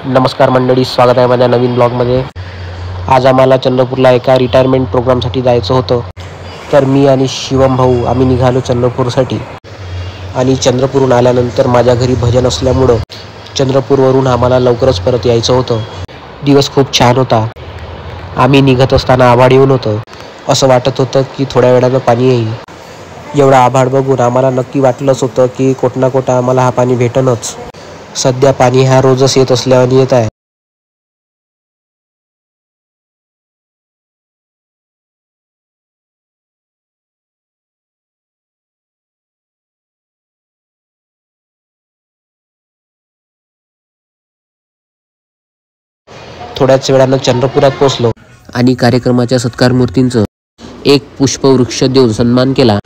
नमस्कार मंडळी, स्वागत आहे माझ्या नवीन ब्लॉगमध्ये। आज आम्हाला चंद्रपूरला एका रिटायरमेंट प्रोग्रामसाठी जायचं होतं। तर मी आणि शिवम भाऊ आम्ही निघालो चंद्रपूरसाठी। आणि चंद्रपूरहून आल्यानंतर माझ्या घरी भजन असल्यामुळं चंद्रपूरवरून आम्हाला लवकरच परत यायचं होतं। दिवस खूप छान होता। आम्ही निघत असताना आभाळ येऊन होतं। असं वाटत होतं की थोड्या वेळानं पाणी येईल। एवढा आभाळ बघून आम्हाला नक्की वाटलंच होतं की कुठं ना कुठं आम्हाला हा पाणी भेटणंच। सध्या पाणी हा रोजच येत असल्याने येत आहे। थोड्याच वेळानं चंद्रपुरात पोहोचलो आणि कार्यक्रमाच्या सत्कार मूर्तींचं एक पुष्पवृक्ष देऊन सन्मान केला।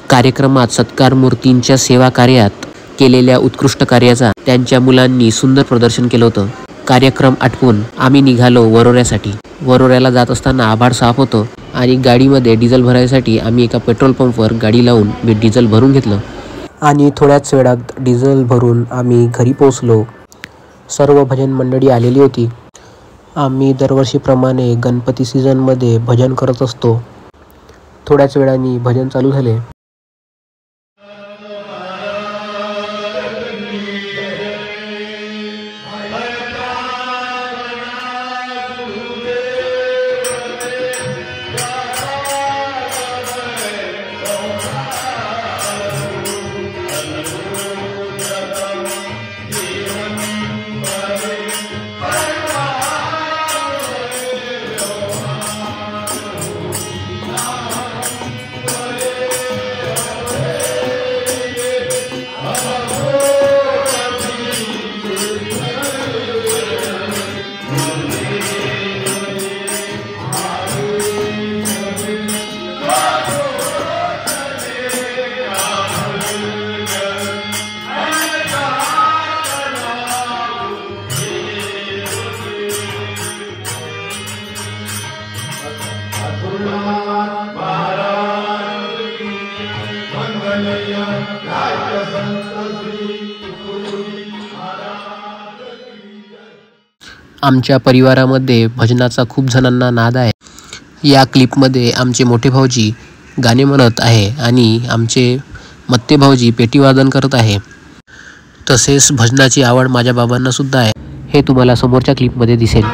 कार्यक्रमात सत्कार मूर्तींच्या सेवा कार्यात केलेल्या उत्कृष्ट कार्याचा त्यांच्या मुलांनी सुंदर प्रदर्शन केलं होतं। कार्यक्रम आटपून आम्ही निघालो वरोऱ्यासाठी। वरोऱ्याला जात असताना आभाळ साफ होतं आणि गाडीमध्ये डिझेल भरायसाठी आम्ही एका पेट्रोल पंपवर गाडी लावून डिझेल भरून घेतलं आणि थोड्याच वेळात डिझेल भरून आम्ही घरी पोहोचलो। सर्व भजन मंडळी आलेली होती। आम्ही दरवर्षीप्रमाणे गणपती सीझनमध्ये भजन करत असतो। थोड्याच वेळाने भजन चालू झाले। आमच्या परिवारामध्ये भजनाचा खूप जणांना नाद आहे। या क्लिपमध्ये आमचे मोठे भाऊजी गाणे म्हणत आहे आणि आमचे मत्ते भाऊजी पेटीवादन करत आहे। तसेच भजनाची आवड माझ्या बाबांना सुद्धा आहे। हे तुम्हाला समोरच्या क्लिपमध्ये दिसेल।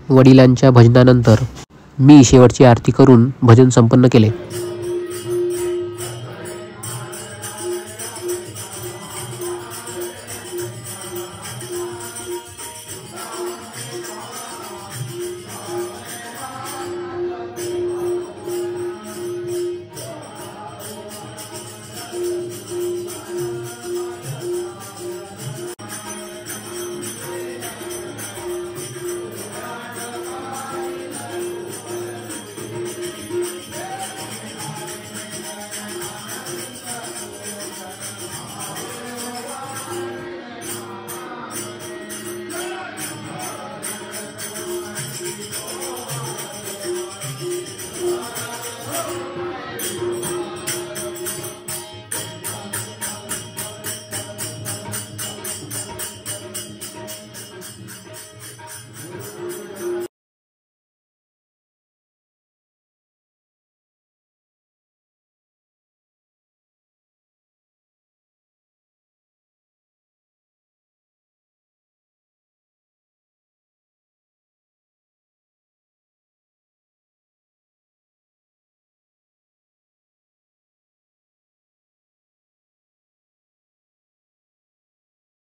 वडिलांच्या भजनानंतर मी शेवटची आरती करून भजन संपन्न केले।